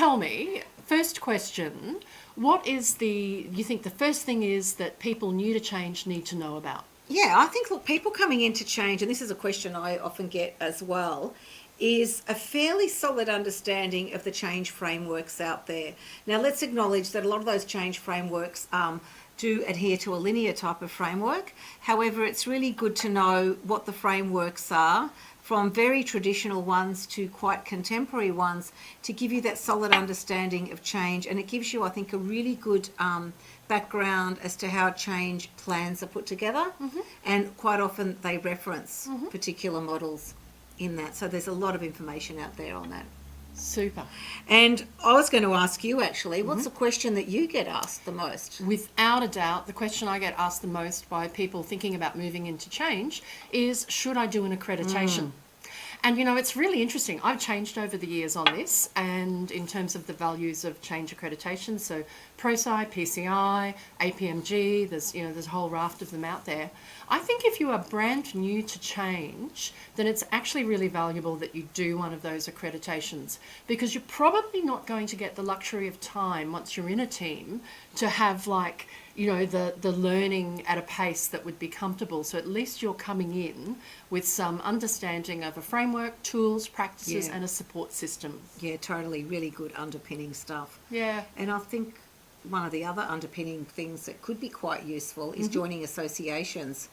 tell me, first question, you think the first thing is that people new to change need to know about? Yeah, I think, look, people coming into change, and this is a question I often get as well, is a fairly solid understanding of the change frameworks out there. Now, let's acknowledge that a lot of those change frameworks do adhere to a linear type of framework. However, it's really good to know what the frameworks are, from very traditional ones to quite contemporary ones, to give you that solid understanding of change. And it gives you, I think, a really good background as to how change plans are put together. And quite often they reference particular models in that. So there's a lot of information out there on that. Super. And I was going to ask you, actually, what's the question that you get asked the most? Without a doubt, the question I get asked the most by people thinking about moving into change is, should I do an accreditation? And, you know, it's really interesting. I've changed over the years on this, and in terms of the values of change accreditation, so ProSci, PCI, APMG, there's a whole raft of them out there. I think if you are brand new to change, then it's actually really valuable that you do one of those accreditations, because you're probably not going to get the luxury of time once you're in a team to have, like, you know, the learning at a pace that would be comfortable. So at least you're coming in with some understanding of a framework, tools, practices, and a support system. Yeah, totally. Really good underpinning stuff. Yeah. And I think one of the other underpinning things that could be quite useful is joining associations.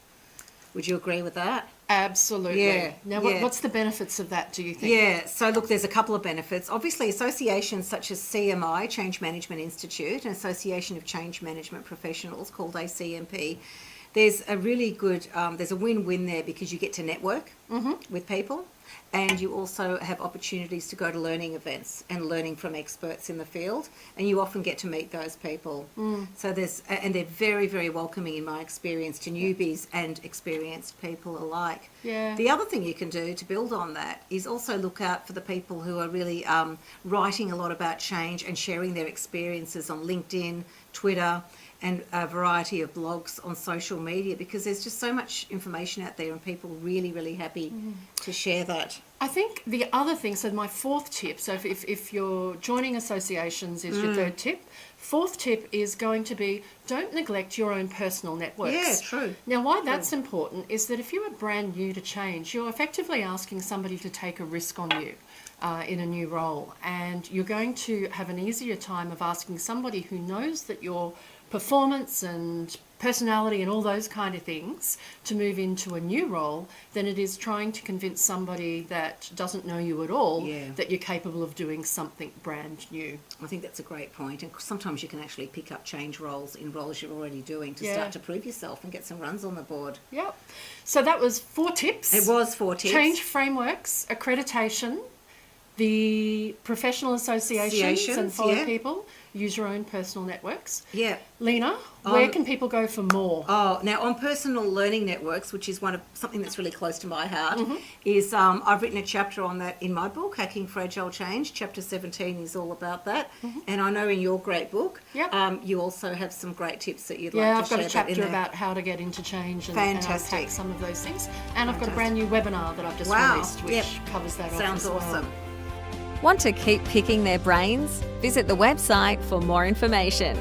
Would you agree with that? Absolutely. Yeah. Now, what's the benefits of that, do you think? Yeah, so look, there's a couple of benefits. Obviously, associations such as CMI, Change Management Institute, an Association of Change Management Professionals called ACMP, there's a really good, there's a win-win there, because you get to network with people, and you also have opportunities to go to learning events and learning from experts in the field, and you often get to meet those people. So and they're very, very welcoming in my experience to newbies and experienced people alike. Yeah. The other thing you can do to build on that is also look out for the people who are really writing a lot about change and sharing their experiences on LinkedIn, Twitter, and a variety of blogs on social media, because there's just so much information out there and people really, really happy to share that. I think the other thing, so my fourth tip, so if you're joining associations is your third tip, fourth tip is going to be, don't neglect your own personal networks. Yeah, true. Now, why that's important is that if you are brand new to change, you're effectively asking somebody to take a risk on you in a new role, and you're going to have an easier time of asking somebody who knows that your performance and personality and all those kind of things to move into a new role than it is trying to convince somebody that doesn't know you at all that you're capable of doing something brand new. I think that's a great point, and sometimes you can actually pick up change roles in roles you're already doing to start to prove yourself and get some runs on the board. Yep. So that was 4 tips. It was 4 tips. Change frameworks, accreditation, the professional associations and follow people, use your own personal networks. Yeah. Lena, where can people go for more? Oh, now on personal learning networks, which is something that's really close to my heart, is I've written a chapter on that in my book, Hacking Fragile Change. Chapter 17 is all about that. And I know in your great book, you also have some great tips that you'd like to share. Yeah, I've got a chapter about how to get into change and unpack some of those things. And I've got a brand new webinar that I've just released, which covers that off as well. Sounds awesome. Want to keep picking their brains? Visit the website for more information.